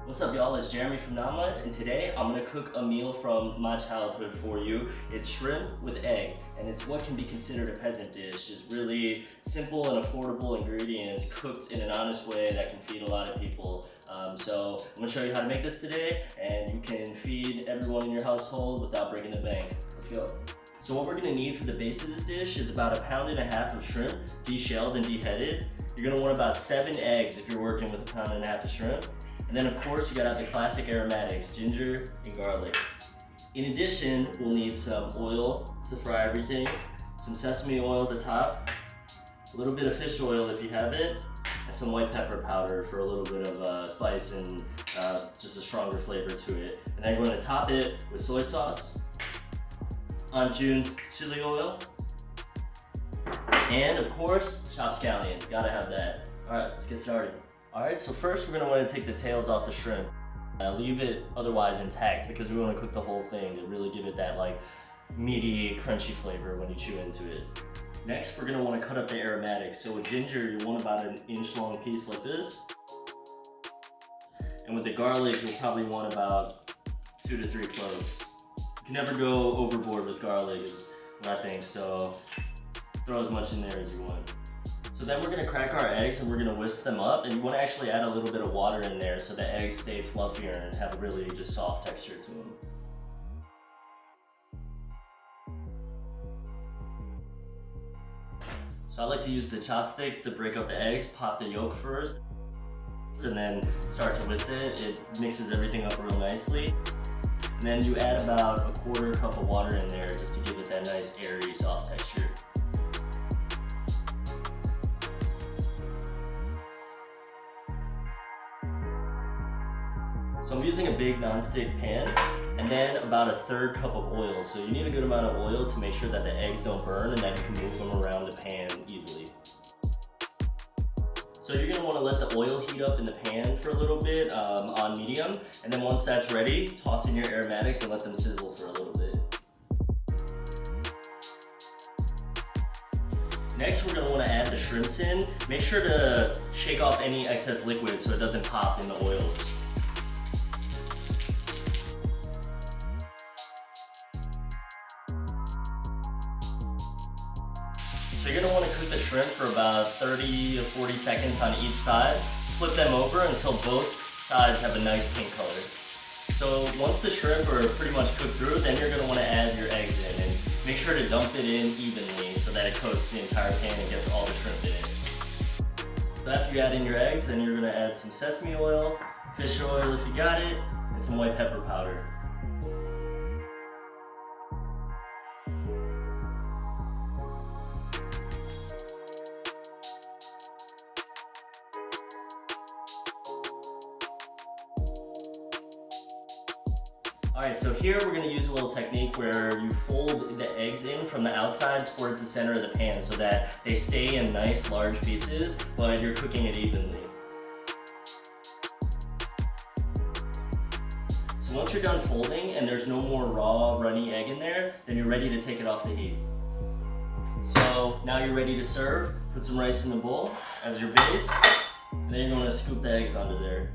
What's up, y'all? It's Jeremy from Nonlife, and today I'm gonna cook a meal from my childhood for you. It's shrimp with egg, and it's what can be considered a peasant dish. It's really simple and affordable ingredients cooked in an honest way that can feed a lot of people. So I'm gonna show you how to make this today, and you can feed everyone in your household without breaking the bank. Let's go. So what we're gonna need for the base of this dish is about 1.5 pounds of shrimp, deshelled and deheaded. You're gonna want about 7 eggs if you're working with 1.5 pounds of shrimp. And then of course, you gotta have the classic aromatics, ginger and garlic. In addition, we'll need some oil to fry everything, some sesame oil at the top, a little bit of fish oil if you have it, and some white pepper powder for a little bit of spice and just a stronger flavor to it. And then we're gonna top it with soy sauce, Aunt June's chili oil, and of course, chopped scallion. Gotta have that. All right, let's get started. Alright, so first we're going to want to take the tails off the shrimp. Leave it otherwise intact because we want to cook the whole thing to really give it that like meaty, crunchy flavor when you chew into it. Next, we're going to want to cut up the aromatics. So with ginger, you want about 1-inch long piece like this. And with the garlic, you'll probably want about 2 to 3 cloves. You can never go overboard with garlic is what I think, so throw as much in there as you want. So then we're gonna crack our eggs and we're gonna whisk them up, and you wanna actually add a little bit of water in there so the eggs stay fluffier and have a really just soft texture to them. So I like to use the chopsticks to break up the eggs, pop the yolk first, and then start to whisk it. It mixes everything up real nicely. And then you add about 1/4 cup of water in there just to give it that nice airy, soft texture. So I'm using a big non-stick pan, and then about 1/3 cup of oil. So you need a good amount of oil to make sure that the eggs don't burn and that you can move them around the pan easily. So you're gonna wanna let the oil heat up in the pan for a little bit on medium, and then once that's ready, toss in your aromatics and let them sizzle for a little bit. Next, we're gonna wanna add the shrimps in. Make sure to shake off any excess liquid so it doesn't pop in the oil. So you're gonna wanna cook the shrimp for about 30 to 40 seconds on each side. Flip them over until both sides have a nice pink color. So once the shrimp are pretty much cooked through, then you're gonna wanna add your eggs in and make sure to dump it in evenly so that it coats the entire pan and gets all the shrimp in it. So after you add in your eggs, then you're gonna add some sesame oil, fish oil if you got it, and some white pepper powder. Alright, so here we're going to use a little technique where you fold the eggs in from the outside towards the center of the pan so that they stay in nice large pieces, but you're cooking it evenly. So once you're done folding and there's no more raw, runny egg in there, then you're ready to take it off the heat. So now you're ready to serve. Put some rice in the bowl as your base, and then you're going to scoop the eggs onto there.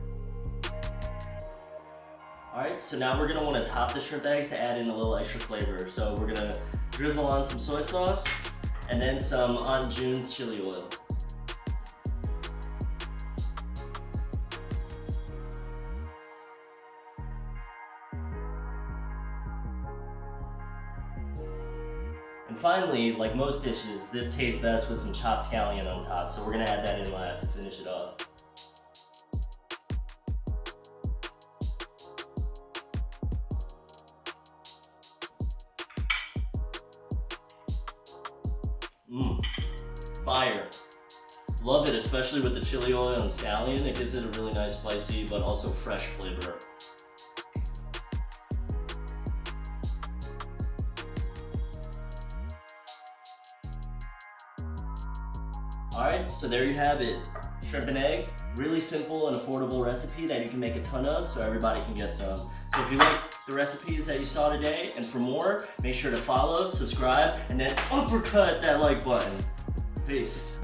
Alright, so now we're going to want to top the shrimp eggs to add in a little extra flavor. So we're going to drizzle on some soy sauce and then some Aunt June's chili oil. And finally, like most dishes, this tastes best with some chopped scallion on top. So we're going to add that in last to finish it off. Fire. Love it, especially with the chili oil and scallion. It gives it a really nice spicy but also fresh flavor. Alright, so there you have it. Shrimp and egg. Really simple and affordable recipe that you can make a ton of so everybody can get some. So if you like the recipes that you saw today, and for more, make sure to follow, subscribe, and then uppercut that like button. Peace.